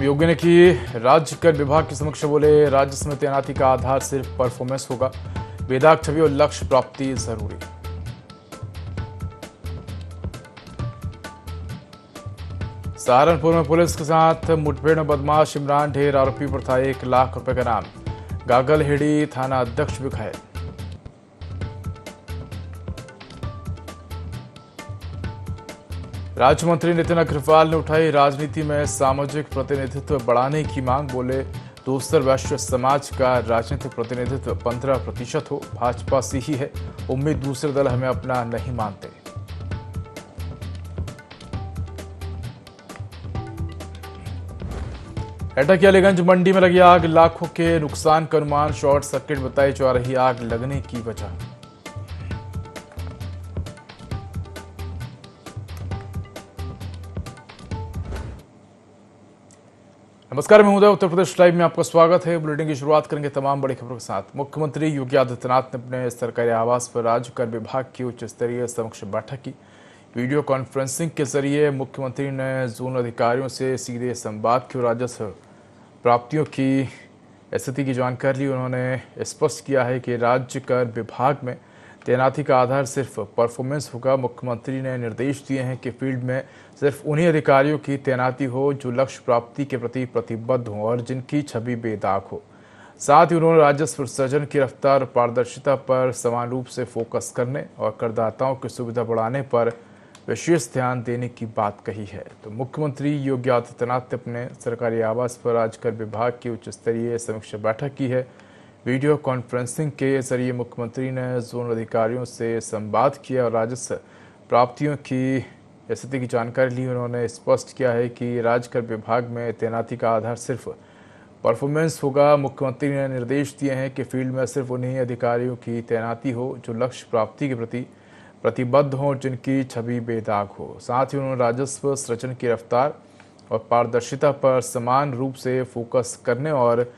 योगी ने की राज्य कर विभाग के समक्ष, बोले राज्य में तैनाती का आधार सिर्फ परफॉर्मेंस होगा, बेदाग छवि और लक्ष्य प्राप्ति जरूरी। सहारनपुर में पुलिस के साथ मुठभेड़ में बदमाश इमरान ढेर आरोपी पर था 1 लाख रुपए का नाम। गागलहेड़ी थाना अध्यक्ष भी घायल। राज्य मंत्री नितिन अग्रवाल ने उठाई राजनीति में सामाजिक प्रतिनिधित्व बढ़ाने की मांग, बोले दूसर वैश्य समाज का राजनीतिक प्रतिनिधित्व 15% हो, भाजपा से ही है उम्मीद, दूसरे दल हमें अपना नहीं मानते। एटा की अलीगंज मंडी में लगी आग, लाखों के नुकसान का अनुमान, शॉर्ट सर्किट बताई जा रही आग लगने की वजह। नमस्कार, मैं उदय, उत्तर प्रदेश लाइव में आपका स्वागत है। बुलेटिन की शुरुआत करेंगे तमाम बड़ी खबरों के साथ। मुख्यमंत्री योगी आदित्यनाथ ने अपने सरकारी आवास पर राज्य कर विभाग की उच्च स्तरीय समक्ष बैठक की। वीडियो कॉन्फ्रेंसिंग के जरिए मुख्यमंत्री ने जोनल अधिकारियों से सीधे संवाद की और राजस्व प्राप्तियों की स्थिति की जानकारी ली। उन्होंने स्पष्ट किया है कि राज्य कर विभाग में तैनाती का आधार सिर्फ परफॉर्मेंस होगा। मुख्यमंत्री ने निर्देश दिए हैं कि फील्ड में सिर्फ उन्हीं अधिकारियों की तैनाती हो जो लक्ष्य प्राप्ति के प्रति प्रतिबद्ध हों और जिनकी छवि बेदाग हो। साथ ही उन्होंने राजस्व सृजन की रफ्तार और पारदर्शिता पर समान रूप से फोकस करने और करदाताओं की सुविधा बढ़ाने पर विशेष ध्यान देने की बात कही है। तो मुख्यमंत्री योगी आदित्यनाथ ने अपने सरकारी आवास पर आज कर विभाग की उच्च स्तरीय समीक्षा बैठक की है। वीडियो कॉन्फ्रेंसिंग के जरिए मुख्यमंत्री ने जोनल अधिकारियों से संवाद किया और राजस्व प्राप्तियों की स्थिति की जानकारी ली। उन्होंने स्पष्ट किया है कि राज्य कर विभाग में तैनाती का आधार सिर्फ परफॉर्मेंस होगा। मुख्यमंत्री ने निर्देश दिए हैं कि फील्ड में सिर्फ उन्हीं अधिकारियों की तैनाती हो जो लक्ष्य प्राप्ति के प्रति प्रतिबद्ध हों, जिनकी छवि बेदाग हो। साथ ही उन्होंने राजस्व सृजन की रफ्तार और पारदर्शिता पर समान रूप से फोकस करने और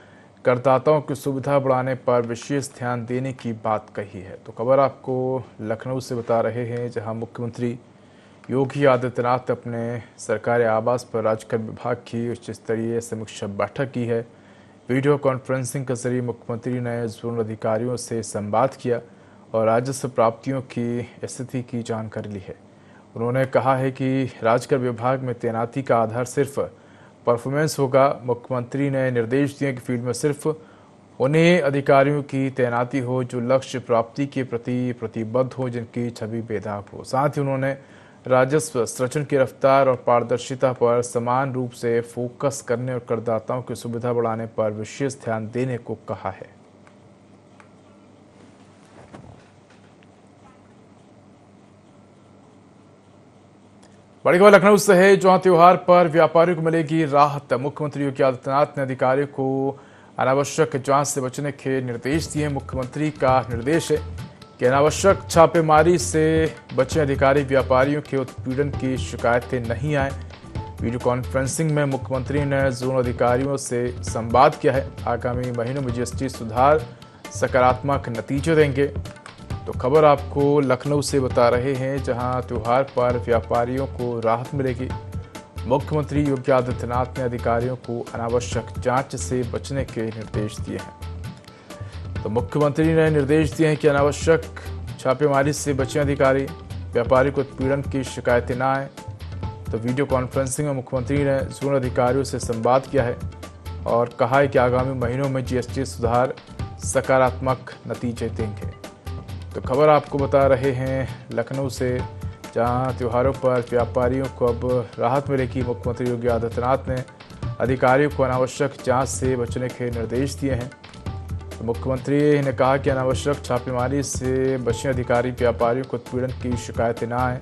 करदाताओं की सुविधा बढ़ाने पर विशेष ध्यान देने की बात कही है। तो खबर आपको लखनऊ से बता रहे हैं, जहां मुख्यमंत्री योगी आदित्यनाथ अपने सरकारी आवास पर राज्य कर विभाग की उच्च स्तरीय समीक्षा बैठक की है। वीडियो कॉन्फ्रेंसिंग के जरिए मुख्यमंत्री ने जोनल अधिकारियों से संवाद किया और राजस्व प्राप्तियों की स्थिति की जानकारी ली है। उन्होंने कहा है कि राज्य कर विभाग में तैनाती का आधार सिर्फ परफॉर्मेंस होगा। मुख्यमंत्री ने निर्देश दिए कि फील्ड में सिर्फ उन्हीं अधिकारियों की तैनाती हो जो लक्ष्य प्राप्ति के प्रति प्रतिबद्ध हो, जिनकी छवि बेदाग हो। साथ ही उन्होंने राजस्व सृजन की रफ्तार और पारदर्शिता पर समान रूप से फोकस करने और करदाताओं की सुविधा बढ़ाने पर विशेष ध्यान देने को कहा है। बड़ी खबर लखनऊ से है, जहां त्योहार पर व्यापारियों को मिलेगी राहत। मुख्यमंत्री योगी आदित्यनाथ ने अधिकारियों को अनावश्यक जांच से बचने के निर्देश दिए। मुख्यमंत्री का निर्देश है कि अनावश्यक छापेमारी से बचे अधिकारी व्यापारियों के उत्पीड़न की शिकायतें नहीं आए। वीडियो कॉन्फ्रेंसिंग में मुख्यमंत्री ने जोनल अधिकारियों से संवाद किया है। आगामी महीनों में जीएसटी सुधार सकारात्मक नतीजे देंगे। तो खबर आपको लखनऊ से बता रहे हैं, जहां त्योहार पर व्यापारियों को राहत मिलेगी। मुख्यमंत्री योगी आदित्यनाथ ने अधिकारियों को अनावश्यक जांच से बचने के निर्देश दिए हैं। तो मुख्यमंत्री ने निर्देश दिए हैं कि अनावश्यक छापेमारी से बचे अधिकारी व्यापारी को उत्पीड़न की शिकायतें न आए। तो वीडियो कॉन्फ्रेंसिंग में मुख्यमंत्री ने जोनल अधिकारियों से संवाद किया है और कहा है कि आगामी महीनों में जीएसटी सुधार सकारात्मक नतीजे देंगे। तो खबर आपको बता रहे हैं लखनऊ से, जहां त्योहारों पर व्यापारियों को अब राहत मिलेगी। मुख्यमंत्री योगी आदित्यनाथ ने अधिकारियों को अनावश्यक जांच से बचने के निर्देश दिए हैं। तो मुख्यमंत्री ने कहा कि अनावश्यक छापेमारी से बचे अधिकारी व्यापारियों को उत्पीड़न की शिकायतें न आए।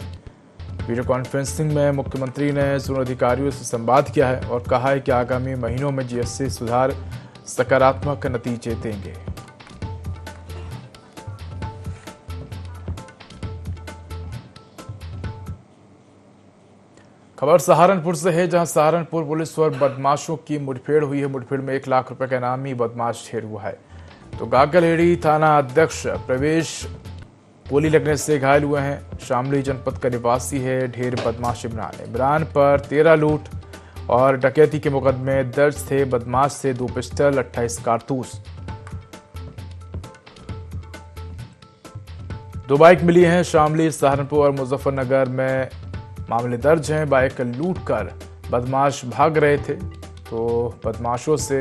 वीडियो कॉन्फ्रेंसिंग में मुख्यमंत्री ने जोनल अधिकारियों से संवाद किया है और कहा है कि आगामी महीनों में जीएसटी सुधार सकारात्मक नतीजे देंगे। खबर सहारनपुर से है, जहां सहारनपुर पुलिस और बदमाशों की मुठभेड़ हुई है। मुठभेड़ में 1 लाख रुपए का इनामी बदमाश ढेर हुआ है। तो गागलहेड़ी थाना अध्यक्ष प्रवेश गोली लगने से घायल हुए हैं। शामली जनपद का निवासी है ढेर बदमाश इमरान पर 13 लूट और डकैती के मुकदमे दर्ज थे। बदमाश से 2 पिस्टल, 28 कारतूस, 2 बाइक मिली हैं। शामली, सहारनपुर और मुजफ्फरनगर में मामले दर्ज हैं। बाइक लूटकर बदमाश भाग रहे थे तो बदमाशों से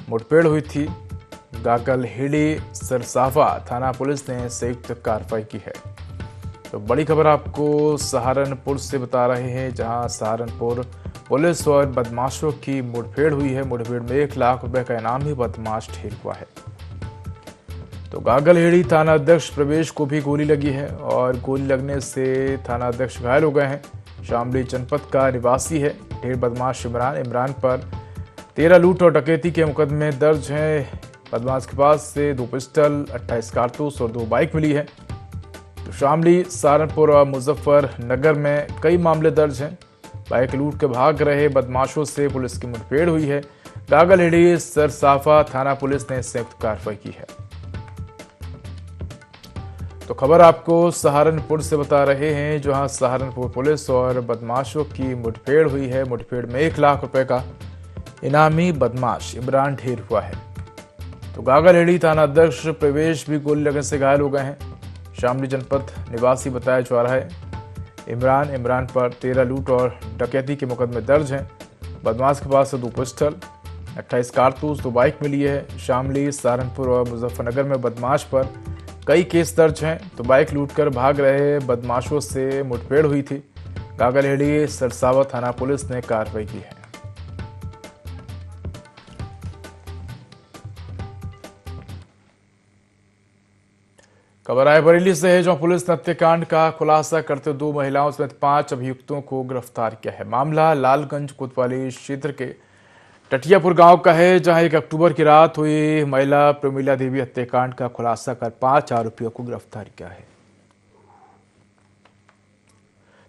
मुठभेड़ हुई थी। गागलहेड़ी सरसाफा थाना पुलिस ने संयुक्त कार्रवाई की है। तो बड़ी खबर आपको सहारनपुर से बता रहे हैं, जहां सहारनपुर पुलिस और बदमाशों की मुठभेड़ हुई है। मुठभेड़ में 1 लाख रुपए का इनामी बदमाश ढेर हुआ है। तो गागलहेड़ी थाना अध्यक्ष प्रवेश को भी गोली लगी है और गोली लगने से थाना अध्यक्ष घायल हो गए हैं। शामली जनपद का निवासी है। ढेर बदमाश इमरान पर 13 लूट और डकैती के मुकदमे दर्ज हैं। बदमाश के पास से 2 पिस्टल, 28 कारतूस और 2 बाइक मिली है। तो शामली, सहारनपुर और मुजफ्फरनगर में कई मामले दर्ज हैं। बाइक लूट के भाग रहे बदमाशों से पुलिस की मुठभेड़ हुई है। गागलहेड़ी सरसाफा थाना पुलिस ने संयुक्त कार्रवाई की है। तो खबर आपको सहारनपुर से बता रहे हैं, जहां सहारनपुर पुलिस और बदमाशों की मुठभेड़ हुई है। मुठभेड़ में 1 लाख रुपए का इनामी बदमाश इमरान ढेर हुआ है। तो गागलहेड़ी थाना अध्यक्ष प्रवेश भी गोली लगने से घायल हो गए हैं। शामली जनपद निवासी बताया जा रहा है। इमरान पर 13 लूट और डकैती के मुकदमे दर्ज हैं। बदमाश के पास से 2 पिस्टल, 28 कारतूस, 2 बाइक मिली है। शामली, सहारनपुर और मुजफ्फरनगर में बदमाश पर कई केस दर्ज हैं। तो बाइक लूटकर भाग रहे बदमाशों से मुठभेड़ हुई थी। गागलहेड़ी सरसावा थाना पुलिस ने कार्रवाई की है। खबर रायबरेली से है, जहां पुलिस ने हत्याकांड का खुलासा करते 2 महिलाओं समेत 5 अभियुक्तों को गिरफ्तार किया है। मामला लालगंज कोतवाली क्षेत्र के टटियापुर गांव का है, जहां 1 अक्टूबर की रात हुई महिला प्रमीला देवी हत्याकांड का खुलासा कर 5 आरोपियों को गिरफ्तार किया है।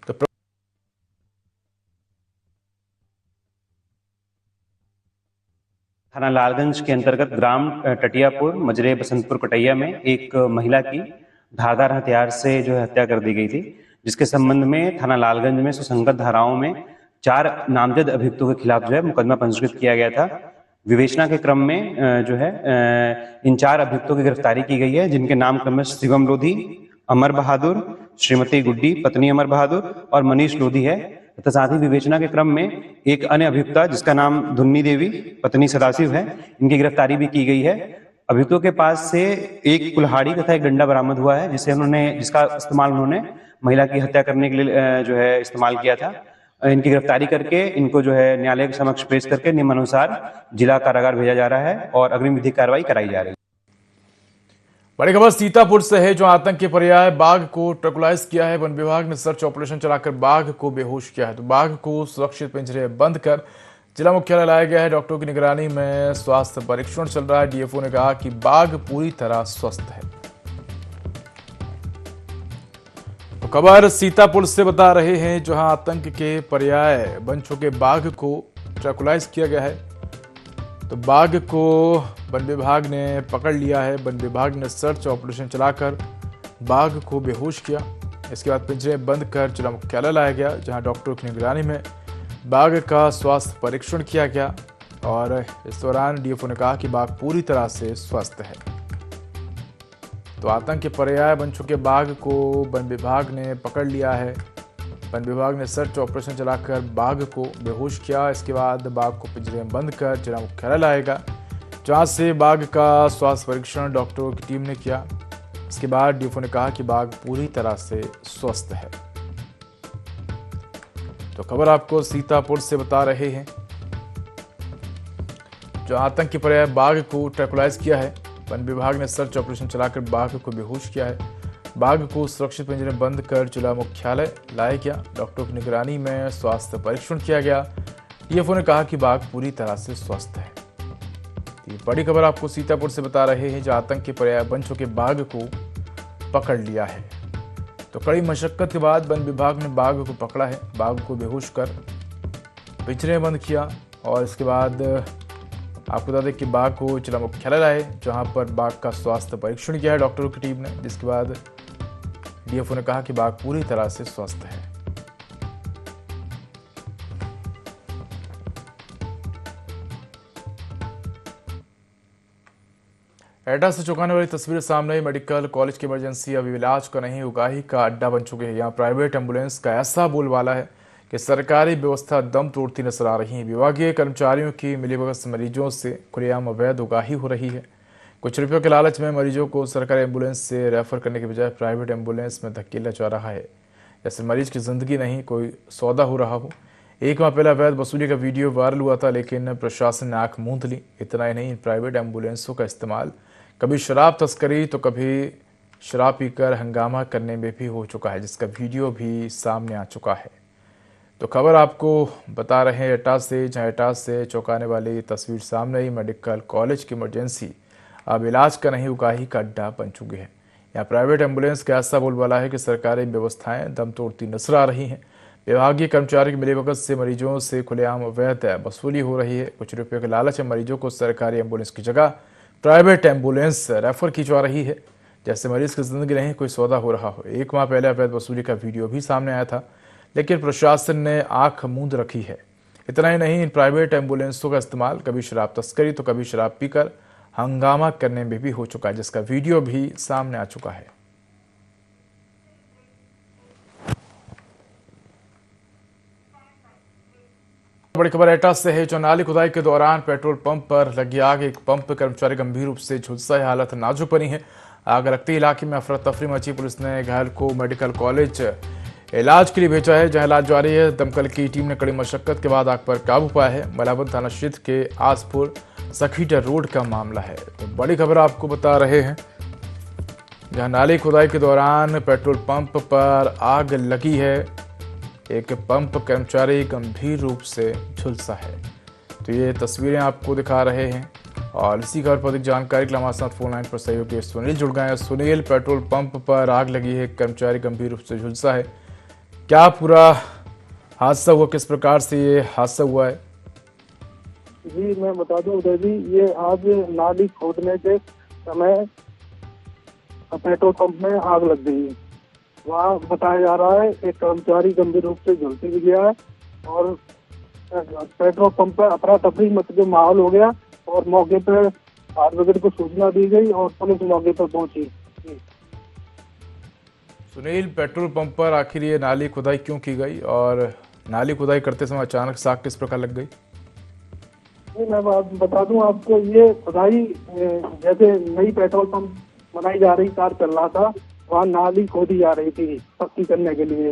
तो थाना लालगंज के अंतर्गत ग्राम टटियापुर मजरे बसंतपुर कटैया में एक महिला की धारदार हथियार से जो है हत्या कर दी गई थी, जिसके संबंध में थाना लालगंज में सुसंगत धाराओं में 4 नामजद अभियुक्तों के खिलाफ जो है मुकदमा पंजीकृत किया गया था। विवेचना के क्रम में जो है इन 4 अभियुक्तों की गिरफ्तारी की गई है, जिनके नाम क्रम में शिवम लोधी, अमर बहादुर, श्रीमती गुड्डी पत्नी अमर बहादुर और मनीष लोधी है। तथा साथ ही विवेचना के क्रम में एक अन्य अभियुक्ता जिसका नाम धुन्नी देवी पत्नी सदाशिव है, इनकी गिरफ्तारी भी की गई है। अभियुक्तों के पास से एक कुल्हाड़ी तथा एक डंडा बरामद हुआ है, जिसका इस्तेमाल उन्होंने महिला की हत्या करने के लिए जो है इस्तेमाल किया था। इनकी गिरफ्तारी करके इनको जो है न्यायालय के समक्ष पेश करके नियमानुसार जिला कारागार भेजा जा रहा है और अग्रिम विधिक कार्रवाई कराई जा रही है। बड़ी खबर सीतापुर से है, जो आतंक के पर्याय बाघ को ट्रैकुलाइज किया है। वन विभाग ने सर्च ऑपरेशन चलाकर बाघ को बेहोश किया है। तो बाघ को सुरक्षित पिंजरे बंद कर जिला मुख्यालय लाया गया है। डॉक्टरों की निगरानी में स्वास्थ्य परीक्षण चल रहा है। डीएफओ ने कहा कि बाघ पूरी तरह स्वस्थ है। तो खबर सीतापुर से बता रहे हैं, जहां आतंक के पर्याय बन चुके बाघ को ट्रैकुलाइज किया गया है। तो बाघ को वन विभाग ने पकड़ लिया है। वन विभाग ने सर्च ऑपरेशन चलाकर बाघ को बेहोश किया। इसके बाद पिंजरे बंद कर जिला मुख्यालय लाया गया, जहां डॉक्टरों की निगरानी में बाघ का स्वास्थ्य परीक्षण किया गया। और इस दौरान डीएफओ ने कहा कि बाघ पूरी तरह से स्वस्थ है। तो आतंक के पर्याय बन चुके बाघ को वन विभाग ने पकड़ लिया है। वन विभाग ने सर्च ऑपरेशन चलाकर बाघ को बेहोश किया। इसके बाद बाघ को पिंजरे में बंद कर जिला मुख्यालय लाएगा, जहां से बाघ का स्वास्थ्य परीक्षण डॉक्टरों की टीम ने किया। इसके बाद डीएफओ ने कहा कि बाघ पूरी तरह से स्वस्थ है। तो खबर आपको सीतापुर से बता रहे हैं, जो आतंक के पर्याय बाघ को ट्रैकुलाइज किया है। वन विभाग ने सर्च ऑपरेशन चलाकर बाघ को बेहोश किया है। बाघ को सुरक्षित पिंजरे में बंद कर जिला मुख्यालय लाया गया। डॉक्टरों की निगरानी में स्वास्थ्य परीक्षण किया गया। डीएफओ ने कहा कि बाघ पूरी तरह से स्वस्थ है। ये बड़ी खबर आपको सीतापुर से बता रहे हैं, जहां आतंक के पर्याय बन चुके बाघ को पकड़ लिया है। तो कड़ी मशक्कत के बाद वन विभाग ने बाघ को पकड़ा है। बाघ को बेहोश कर पिंजरे में बंद किया और इसके बाद आपको बता दें कि बाघ को जिला मुख्यालय लाए, जहां पर बाघ का स्वास्थ्य परीक्षण किया है डॉक्टरों की टीम ने। जिसके बाद डीएफओ ने कहा कि बाघ पूरी तरह से स्वस्थ है। एटा से चौंकाने वाली तस्वीर सामने आई। मेडिकल कॉलेज की इमरजेंसी अब इलाज का नहीं उगाही का अड्डा बन चुके हैं। यहाँ प्राइवेट एम्बुलेंस का ऐसा बोलबाला है कि सरकारी व्यवस्था दम तोड़ती नजर आ रही है। विभागीय कर्मचारियों की मिलीभगत से मरीजों से खुलेआम अवैध उगाही हो रही है। कुछ रुपयों के लालच में मरीजों को सरकारी एम्बुलेंस से रेफर करने के बजाय प्राइवेट एम्बुलेंस में धकेला जा रहा है, जैसे मरीज की जिंदगी नहीं कोई सौदा हो रहा हो। एक माह पहले अवैध वसूली का वीडियो वायरल हुआ था, लेकिन प्रशासन ने आंख मूंद ली। इतना ही नहीं, इन प्राइवेट एम्बुलेंसों का इस्तेमाल कभी शराब तस्करी तो कभी शराब पीकर हंगामा करने में भी हो चुका है, जिसका वीडियो भी सामने आ चुका है। तो खबर आपको बता रहे हैं एटा से, जहां एटा से चौंकाने वाली तस्वीर सामने आई। मेडिकल कॉलेज की इमरजेंसी अब इलाज का नहीं उगाही का अड्डा बन चुकी है। यहाँ प्राइवेट एम्बुलेंस का ऐसा बोलबाला है कि सरकारी व्यवस्थाएं दम तोड़ती नजर आ रही हैं। विभागीय कर्मचारी की मिलीभगत से मरीजों से खुलेआम अवैध वसूली हो रही है। कुछ रुपये के लालच में मरीजों को सरकारी एम्बुलेंस की जगह प्राइवेट एम्बुलेंस रेफर की जा रही है, जैसे मरीज की जिंदगी नहीं कोई सौदा हो रहा हो। एक माह पहले अवैध वसूली का वीडियो भी सामने आया था, लेकिन प्रशासन ने आंख मूंद रखी है। इतना ही नहीं, इन प्राइवेट एम्बुलेंसों का इस्तेमाल कभी शराब तस्करी तो कभी शराब पीकर हंगामा करने में भी हो चुका है, जिसका वीडियो भी सामने आ चुका है। बड़ी खबर एटा से है। चौनाली खुदाई के दौरान पेट्रोल पंप पर लगी आग, एक पंप कर्मचारी गंभीर रूप से झुलसा है, हालत नाजुक बनी है। आग लगते इलाके में अफरा तफरी मची। पुलिस ने घायल को मेडिकल कॉलेज इलाज के लिए भेजा है, जहां इलाज जारी है। दमकल की टीम ने कड़ी मशक्कत के बाद आग पर काबू पाया है। मलाबन थाना क्षेत्र के आसपुर सखीटा रोड का मामला है। तो बड़ी खबर आपको बता रहे हैं, जहां नाली खुदाई के दौरान पेट्रोल पंप पर आग लगी है, एक पंप कर्मचारी गंभीर रूप से झुलसा है। तो ये तस्वीरें आपको दिखा रहे हैं। और इसी खबर पर अधिक जानकारी के लिए हमारे साथ फोन लाइन पर सहयोगी सुनील जुड़ गए हैं। सुनील, पेट्रोल पंप पर आग लगी है, कर्मचारी गंभीर रूप से झुलसा है, क्या पूरा हादसा हुआ, किस प्रकार से ये हादसा हुआ है? जी मैं बता दूं उदय जी, ये आज नाली खोदने के समय पेट्रोल पंप में आग लग गई। वहाँ बताया जा रहा है एक कर्मचारी गंभीर रूप से झुलस भी गया है और पेट्रोल पंप पर अफरा तफरी मच के माहौल हो गया और मौके पर फायर ब्रिगेड को सूचना दी गई और पुलिस मौके पर पहुंची। सुनील, पेट्रोल पंप पर आखिर ये नाली खुदाई क्यों की गई और नाली खुदाई करते समय अचानक से आग किस प्रकार लग गई? मैं बता दूं आपको, ये खुदाई जैसे नई पेट्रोल पंप बनाई जा रही, कार चल रहा था, वहाँ नाली खोदी जा रही थी पक्की करने के लिए,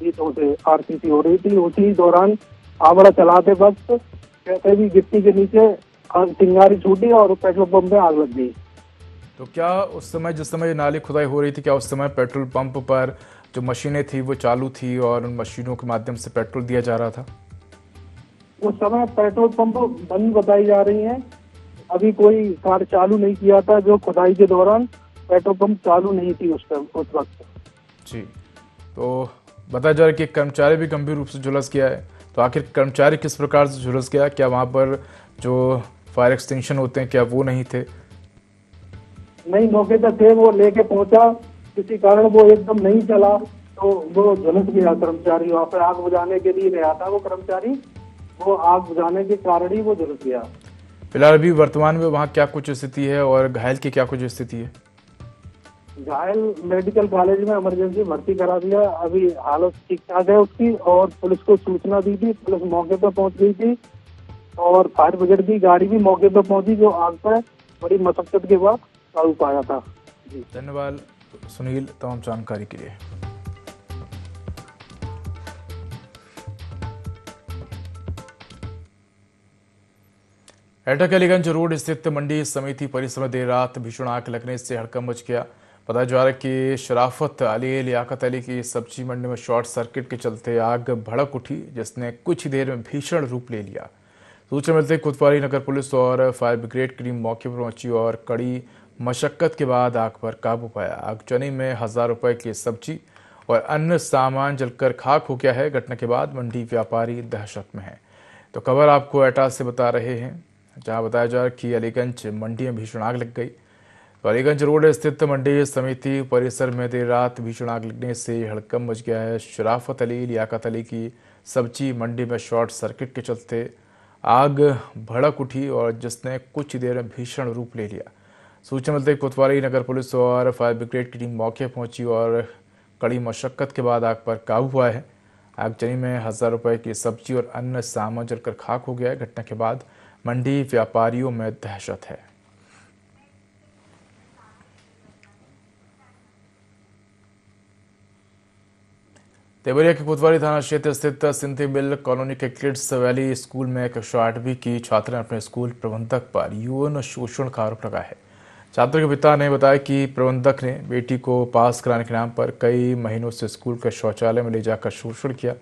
ईंटों से आरसीसी हो रही थी। उसी दौरान आंवड़ा चलाते वक्त कहते भी गिट्टी के नीचे चिंगारी छूटी और पेट्रोल पंप में आग लग गई। तो क्या उस समय, जिस समय नाली खुदाई हो रही थी, क्या उस समय पेट्रोल पंप पर जो मशीनें थी वो चालू थी और उन मशीनों के माध्यम से पेट्रोल दिया जा रहा था? उस समय पेट्रोल पंप बंद बताई जा रही है, अभी कोई कार्य चालू नहीं किया था। जो खुदाई के दौरान पेट्रोल पंप चालू नहीं थी उस वक्त। जी, तो बताया जा रहा है कि कर्मचारी भी गंभीर रूप से झुलस गया है। तो आखिर कर्मचारी किस प्रकार से झुलस गया? क्या वहां पर जो फायर एक्सटेंशन होते हैं क्या वो नहीं थे? नहीं, मौके पर थे, वो लेके पहुंचा, किसी कारण वो एकदम नहीं चला तो वो झुलस गया कर्मचारी। वहाँ पर आग बुझाने के लिए गया था वो कर्मचारी, वो आग बुझाने के कारण ही वो झुलस गया। फिलहाल अभी वर्तमान में वहाँ क्या कुछ स्थिति है और घायल की क्या कुछ स्थिति है? घायल मेडिकल कॉलेज में इमरजेंसी भर्ती करा दिया, अभी हालत ठीक ठाक है उसकी। और पुलिस को सूचना दी थी, पुलिस मौके पर पहुंच गई थी और फायर ब्रिगेड की गाड़ी भी मौके पर पहुंची, जो आग पर बड़ी मशक्कत के बाद काबू पाया था। जी धन्यवाद सुनील तमाम जानकारी के लिए। एटा के अलीगंज रोड स्थित मंडी समिति परिसर में देर रात भीषण आग लगने से हड़कंप मच गया। बताया जा रहा है कि शराफत अली लियाकत अली की सब्जी मंडी में शॉर्ट सर्किट के चलते आग भड़क उठी, जिसने कुछ ही देर में भीषण रूप ले लिया। सूचना मिलते ही कोतवाली नगर पुलिस और फायर ब्रिगेड की टीम मौके पर पहुंची और कड़ी मशक्कत के बाद आग पर काबू पाया। आगजनी में 1000 रुपए की सब्जी और अन्य सामान जलकर खाक हो गया है। घटना के बाद मंडी व्यापारी दहशत में है। तो खबर आपको एटा से बता रहे हैं, जहां बताया जा रहा है कि अलीगंज मंडी में भीषण आग लग गई। तो अलीगंज रोड स्थित मंडी समिति परिसर में देर रात भीषण आग लगने से हड़कंप मच गया है। शराफत अली लियाकत अली की सब्जी मंडी में शॉर्ट सर्किट के चलते आग भड़क उठी और जिसने कुछ देर में भीषण रूप ले लिया। सूचना मिलते ही कोतवाली नगर पुलिस और फायर ब्रिगेड की टीम मौके पर पहुंची और कड़ी मशक्कत के बाद आग पर काबू हुआ है। आगजनी में 1000 रुपए की सब्जी और अन्य सामान जलकर खाक हो गया है। घटना के बाद मंडी व्यापारियों में दहशत है। देवरिया के कोतवाली थाना क्षेत्र स्थित सिंधी मिल कॉलोनी के किड्स वैली स्कूल में कक्षा 8वीं की छात्रा ने अपने स्कूल प्रबंधक पर यौन शोषण का आरोप लगाया है। छात्र के पिता ने बताया कि प्रबंधक ने बेटी को पास कराने के नाम पर कई महीनों से स्कूल के शौचालय में ले जाकर शोषण किया।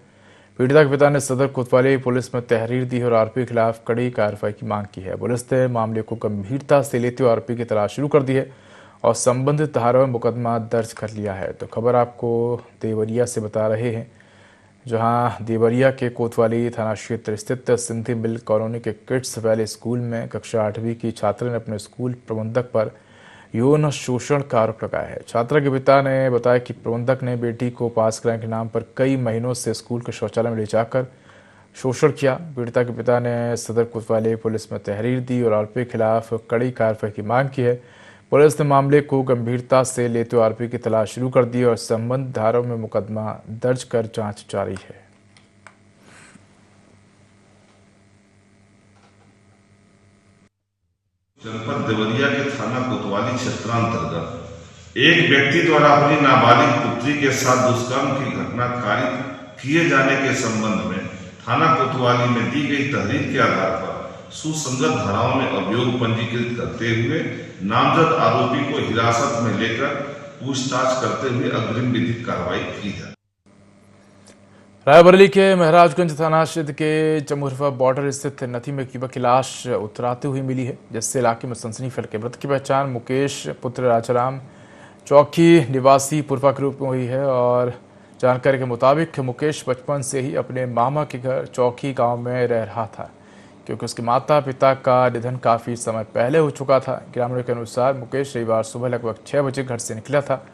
पीड़िता के पिता ने सदर कोतवाली पुलिस में तहरीर दी और आरोपी के खिलाफ कड़ी कार्रवाई की मांग की है। पुलिस ने मामले को गंभीरता से लेते हुए आरोपी की तलाश शुरू कर दी है और संबंधित धाराओं में मुकदमा दर्ज कर लिया है। तो खबर आपको देवरिया से बता रहे हैं, जहां देवरिया के कोतवाली थाना क्षेत्र स्थित सिंधी मिल कॉलोनी के किड्स वैली स्कूल में कक्षा 8वीं की छात्रा ने अपने स्कूल प्रबंधक पर यौन शोषण का आरोप लगाया है। छात्रा के पिता ने बताया कि प्रबंधक ने बेटी को पास कराने के नाम पर कई महीनों से स्कूल के शौचालय में ले जाकर शोषण किया। पीड़िता के पिता ने सदर कोतवाली पुलिस में तहरीर दी और आरोपी के खिलाफ कड़ी कार्रवाई की मांग की है। पुलिस ने मामले को गंभीरता से लेते हुए आरोपी की तलाश शुरू कर दी और संबंधित धाराओं में मुकदमा दर्ज कर जांच जारी है। जनपद देवरिया के थाना कोतवाली क्षेत्रांतर्गत एक व्यक्ति द्वारा अपनी नाबालिग पुत्री के साथ दुष्कर्म की घटना कारित किए जाने के संबंध में थाना कोतवाली में दी गई तहरीर के आधार पर सुसंगत धाराओं में अभियोग पंजीकृत करते हुए नामजद आरोपी को हिरासत में लेकर पूछताछ करते हुए अग्रिम विधिक कार्रवाई की है। रायबरेली के महाराजगंज थाना क्षेत्र के जमुरफा बॉर्डर स्थित नदी में एक युवक की लाश उतराते हुए मिली है, जिससे इलाके में सनसनी फैल गई। मृतक की पहचान मुकेश पुत्र राजाराम चौकी निवासी पुरफा के रूप में हुई है और जानकारी के मुताबिक मुकेश बचपन से ही अपने मामा के घर चौकी गांव में रह रहा था, क्योंकि उसके माता पिता का निधन काफ़ी समय पहले हो चुका था। ग्रामीणों के अनुसार मुकेश रविवार सुबह लगभग 6 बजे घर से निकला था,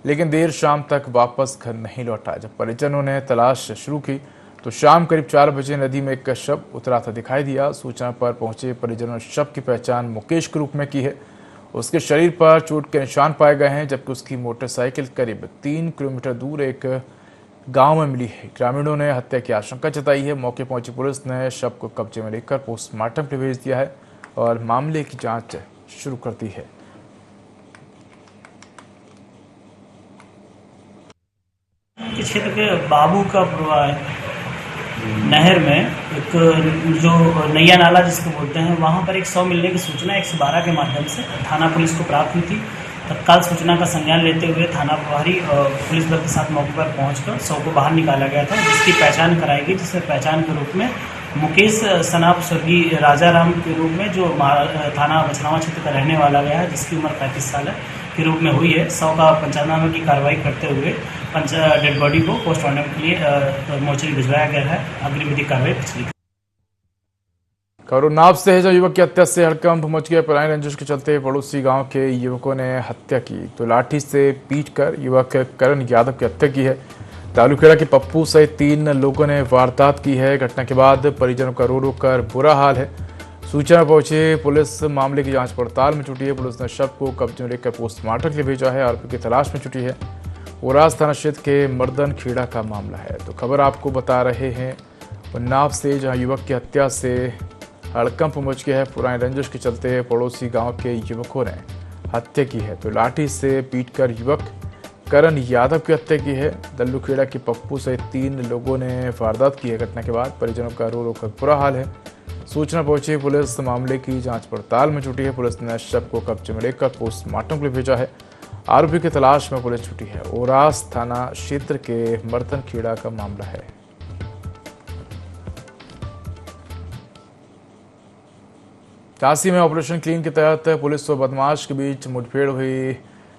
लेकिन देर शाम तक वापस घर नहीं लौटा। जब परिजनों ने तलाश शुरू की तो शाम करीब 4 बजे नदी में एक शव उतराता दिखाई दिया। सूचना पर पहुंचे परिजनों ने शव की पहचान मुकेश के रूप में की है। उसके शरीर पर चोट के निशान पाए गए हैं, जबकि उसकी मोटरसाइकिल करीब 3 किलोमीटर दूर एक गांव में मिली है। ग्रामीणों ने हत्या की आशंका जताई है। मौके पहुंची पुलिस ने शव को कब्जे में लेकर पोस्टमार्टम के लिए भेज दिया है और मामले की जांच शुरू कर दी है। क्षेत्र के बाबूका नहर में एक जो नैया नाला जिसको बोलते हैं, वहां पर एक शव मिलने की सूचना 112 के माध्यम से थाना पुलिस को प्राप्त हुई थी। तत्काल सूचना का संज्ञान लेते हुए थाना प्रभारी पुलिस बल के साथ मौके पर पहुंचकर शव को बाहर निकाला गया था, जिसकी पहचान कराई गई, जिसमें पहचान के रूप में मुकेश सनाप स्वर्गीय राजाराम के रूप में, जो थाना बछनावा क्षेत्र का रहने वाला गया है, जिसकी उम्र 35 साल है, के रूप में हुई है। शव का पंचनामा की कार्रवाई करते हुए डेड बॉडी को पोस्टमार्टम के लिए मोर्चरी भिजवाया गया है। अग्रिम विधिक कार्रवाई पिछली करुनाब से है, जब युवक की हत्या से हड़कंप मच गया। पुरानी रंजिश के चलते पड़ोसी गांव के युवकों ने हत्या की तो लाठी से पीटकर युवक करण यादव की हत्या की है। तालुखेड़ा के पप्पू सहित 3 लोगों ने वारदात की है। घटना के बाद परिजनों का रो रो कर बुरा हाल है। सूचना पहुंचे पुलिस मामले की जांच पड़ताल में जुटी है। पुलिस ने शव को कब्जे में लेकर पोस्टमार्टम के लिए भेजा है। आरोपी की तलाश में जुटी है। ओरास थाना क्षेत्र के मर्दन खेड़ा का मामला है। तो खबर आपको बता रहे हैं उन्नाव से, जहां युवक की हत्या से हड़कंप मच गया है। पुरानी रंजिश के चलते पड़ोसी गांव के युवकों ने हत्या की है तो लाठी से पीटकर युवक करण यादव की हत्या की है। दल्लूखेड़ा के पप्पू सहित 3 लोगों ने वारदात की है। घटना के बाद परिजनों का रो रो कर बुरा हाल है। सूचना पहुंची पुलिस मामले की जांच पड़ताल में जुटी है। पुलिस ने शव को कब्जे में लेकर पोस्टमार्टम के लिए भेजा है। आरोपी की तलाश में पुलिस जुटी है। ओरास थाना क्षेत्र के मर्दन खेड़ा का मामला है। झांसी में ऑपरेशन क्लीन के तहत पुलिस और बदमाश के बीच मुठभेड़ हुई।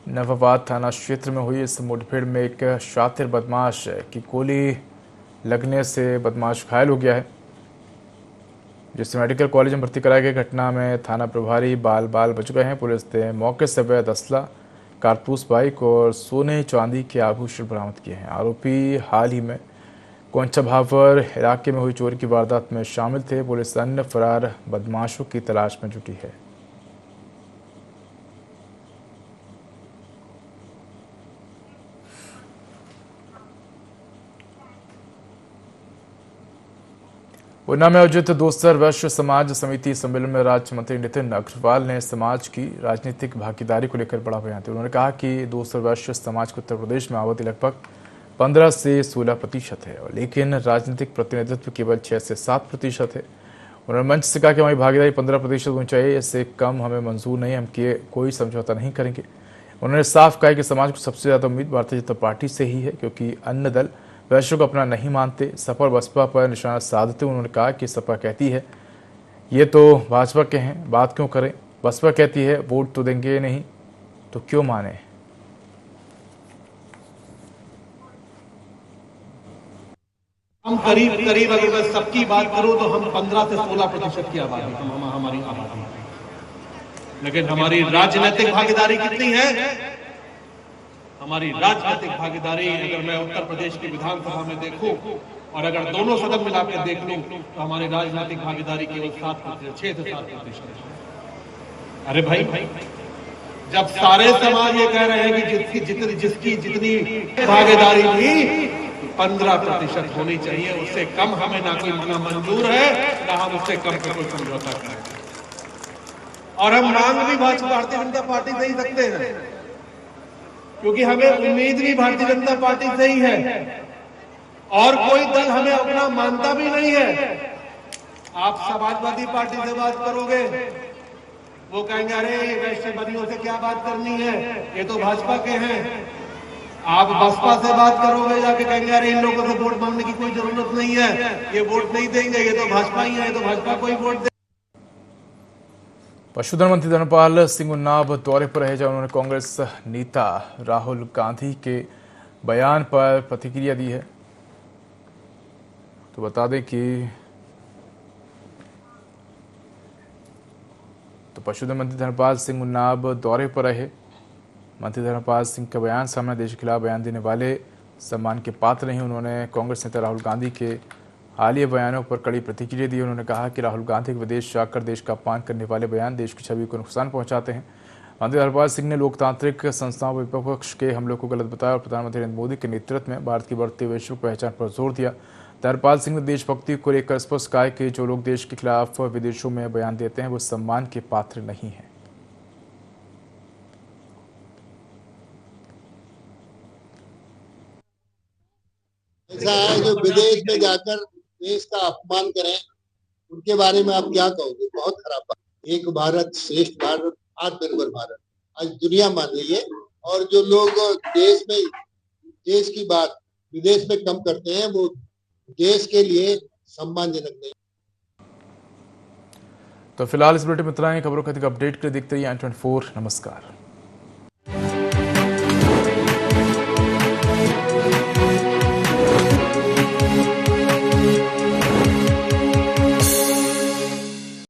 नवाबाद थाना क्षेत्र में हुई इस मुठभेड़ में एक शातिर बदमाश की गोली लगने से बदमाश घायल हो गया है, जिसे मेडिकल कॉलेज में भर्ती कराया गया। घटना में थाना प्रभारी बाल बच गए हैं। पुलिस ने मौके से अवैध असला, कारतूस, बाइक और सोने चांदी के आभूषण बरामद किए हैं। आरोपी हाल ही में कोंचा भावर इलाके में हुई चोरी की वारदात में शामिल थे। पुलिस अन्य फरार बदमाशों की तलाश में जुटी है। ऊना में आयोजित दोस्तर वैश्य समाज समिति सम्मेलन में राज्य मंत्री नितिन अग्रवाल ने समाज की राजनीतिक भागीदारी को लेकर बड़ा बयान दिया। उन्होंने कहा कि दोस्तर वैश्य समाज के उत्तर प्रदेश में आबादी लगभग 15 से 16% है, लेकिन राजनीतिक प्रतिनिधित्व केवल 6 से 7% है। उन्होंने मंच से कहा कि हमारी भागीदारी 15% होनी चाहिए, इससे कम हमें मंजूर नहीं, हम कोई समझौता नहीं करेंगे। उन्होंने साफ कहा कि समाज को सबसे ज्यादा उम्मीद भारतीय जनता पार्टी से ही है, क्योंकि अन्य दल वैश्यों को अपना नहीं मानते। सपा और बसपा पर निशाना साधते उन्होंने कहा कि सपा कहती है ये तो भाजपा के हैं, बात क्यों करें। बसपा कहती है वोट तो देंगे नहीं तो क्यों माने। हम करीब अगर मैं सबकी बात करूं तो हम 15 से 16% की आबादी हमारी आबादी है, लेकिन हमारी राजनीतिक भागीदारी कितनी है? हमारी राजनीतिक भागीदारी अगर मैं उत्तर प्रदेश की विधानसभा में देखूं और अगर दोनों सदन मिलाकर देख लूं तो हमारी राजनीतिक भागीदारी केवल 7%, 6 से 7%। अरे भाई, जब सारे समाज ये कह रहे हैं कि जिसकी जितनी भागीदारी थी 15% होनी चाहिए, उससे कम हमें ना कोई मना मंजूर है, ना हम उससे कम का कोई समझौता करें। और हम मांग भी भारतीय जनता पार्टी से ही सकते हैं, क्योंकि हमें उम्मीद भी भारतीय जनता पार्टी से ही है और कोई दल हमें अपना मानता भी नहीं है। आप समाजवादी पार्टी से बात करोगे, वो कहेंगे अरे वैश्यवादियों से क्या बात करनी है, ये तो भाजपा के हैं। आप बसपा से बात करोगे, जाके कहेंगे अरे इन लोगों से वोट मांगने की कोई जरूरत नहीं है, ये वोट नहीं देंगे, ये तो भाजपा ही है, ये तो भाजपा को ही वोट दे। पशुधन मंत्री धर्मपाल सिंह उन्नाव दौरे पर रहे, जहां उन्होंने कांग्रेस नेता राहुल गांधी के बयान पर प्रतिक्रिया दी है। तो बता दें कि पशुधन मंत्री धर्मपाल सिंह उन्नाव दौरे पर रहे। मंत्री धर्मपाल सिंह का बयान सामने देश के खिलाफ बयान देने वाले सम्मान के पात्र नहीं। उन्होंने कांग्रेस नेता राहुल गांधी के हालिया बयानों पर कड़ी प्रतिक्रिया दी। उन्होंने कहा कि राहुल गांधी के विदेश जाकर देश का अपमान करने वाले बयान देश की छवि को नुकसान पहुंचाते हैं। मंत्री धर्मपाल सिंह ने लोकतांत्रिक संस्थाओं पर विपक्ष के हमलों को गलत बताया और प्रधानमंत्री नरेंद्र मोदी के नेतृत्व में भारत की बढ़ती वैश्विक पहचान पर जोर दिया। धर्मपाल सिंह ने देशभक्ति को लेकर स्पष्ट कहा कि जो लोग देश के खिलाफ विदेशों में बयान देते हैं वो सम्मान के पात्र नहीं हैं। ऐसा है जो विदेश में जाकर देश का अपमान करें, उनके बारे में आप क्या कहोगे? बहुत खराब बात। एक भारत श्रेष्ठ भारत, आत्मनिर्भर भारत आज दुनिया मान रही है, और जो लोग देश में देश की बात विदेश में कम करते हैं वो देश के लिए सम्मानजनक नहीं। तो फिलहाल इस बुलेटिन में इतना ही। खबरों का अधिक अपडेट के लिए देखते रहिए i24। नमस्कार।